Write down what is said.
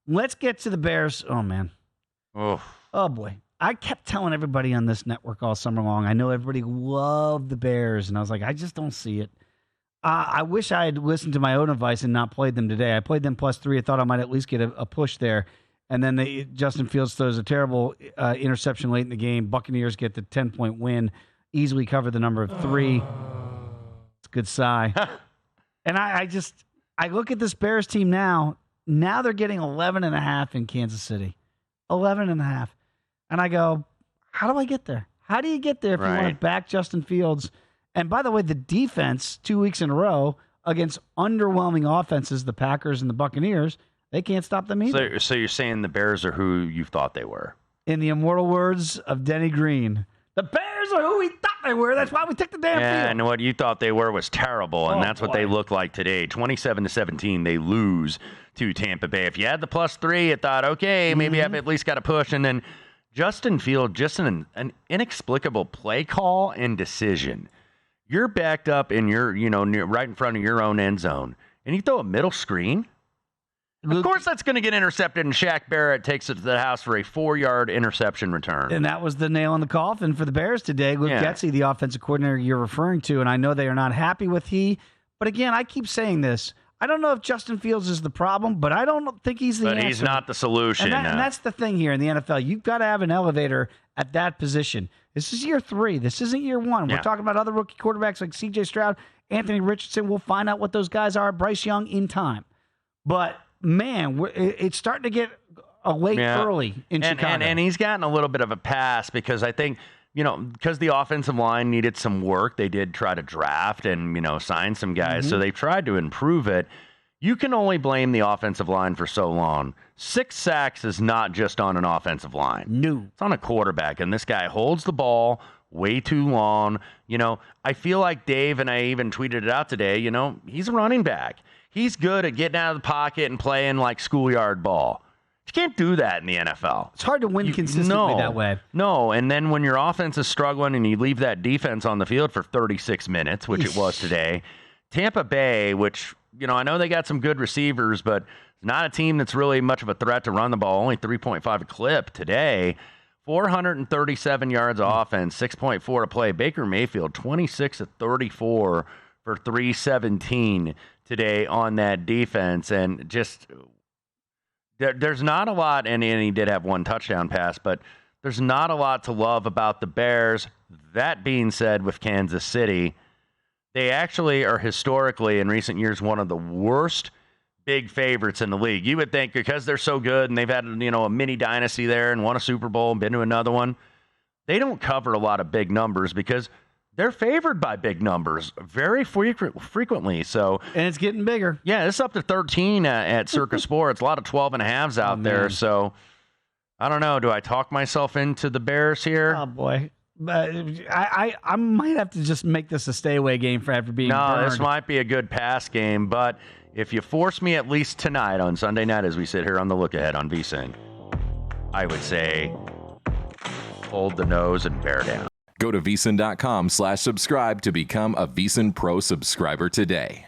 let's get to the Bears. Oh, man. Oh, boy. I kept telling everybody on this network all summer long, I know everybody loved the Bears, and I was like, I just don't see it. I wish I had listened to my own advice and not played them today. I played them +3. I thought I might at least get a push there. And then Justin Fields throws a terrible interception late in the game. Buccaneers get the 10-point win, easily cover the number of 3. It's a good sigh. And I look at this Bears team now. Now they're getting 11.5 in Kansas City. 11.5. And I go, how do I get there? How do you get there if you want to back Justin Fields? And by the way, the defense 2 weeks in a row against underwhelming offenses, the Packers and the Buccaneers, they can't stop them either. So you're saying the Bears are who you thought they were? In the immortal words of Denny Green, the Bears are who we thought they were. That's why we took the damn field. And what you thought they were was terrible, and that's what they look like today. 27-17, they lose to Tampa Bay. If you had the +3, you thought, okay, maybe I've at least got a push. And then Justin Fields, just an inexplicable play call and decision. You're backed up in your, right in front of your own end zone, and you throw a middle screen. Of course, that's going to get intercepted, and Shaq Barrett takes it to the house for a 4-yard interception return. And that was the nail in the coffin for the Bears today. Luke Getsy, the offensive coordinator you're referring to, and I know they are not happy with But again, I keep saying this. I don't know if Justin Fields is the problem, but I don't think he's the answer. But he's not the solution. And that's the thing here in the NFL. You've got to have an elevator at that position. This is year 3. This isn't year 1. We're talking about other rookie quarterbacks like C.J. Stroud, Anthony Richardson. We'll find out what those guys are. Bryce Young in time. But man, it's starting to get late early in Chicago. And he's gotten a little bit of a pass because I think, because the offensive line needed some work, they did try to draft and, sign some guys. So they tried to improve it. You can only blame the offensive line for so long. 6 sacks is not just on an offensive line. No. It's on a quarterback, and this guy holds the ball way too long. I feel like Dave, and I even tweeted it out today, he's a running back. He's good at getting out of the pocket and playing like schoolyard ball. You can't do that in the NFL. It's hard to win consistently that way. No, and then when your offense is struggling and you leave that defense on the field for 36 minutes, which it was today, Tampa Bay, which, I know they got some good receivers, but it's not a team that's really much of a threat to run the ball. Only 3.5 a clip today. 437 yards of offense, 6.4 to play. Baker Mayfield, 26 of 34 for 317 today on that defense. And just there's not a lot, and he did have 1 touchdown pass, but there's not a lot to love about the Bears. That being said, with Kansas City, they actually are historically in recent years one of the worst big favorites in the league. You would think because they're so good and they've had, a mini dynasty there and won a Super Bowl and been to another one, they don't cover a lot of big numbers because they're favored by big numbers very frequently. So, and it's getting bigger. Yeah, it's up to 13 at Circa Sports. A lot of 12.5s out there. So, I don't know. Do I talk myself into the Bears here? Oh, boy. I might have to just make this a stay-away game for after being burned. This might be a good pass game, but if you force me at least tonight on Sunday night as we sit here on the look-ahead on VSiN, I would say hold the nose and bear down. Go to VSiN.com/subscribe to become a VSiN Pro subscriber today.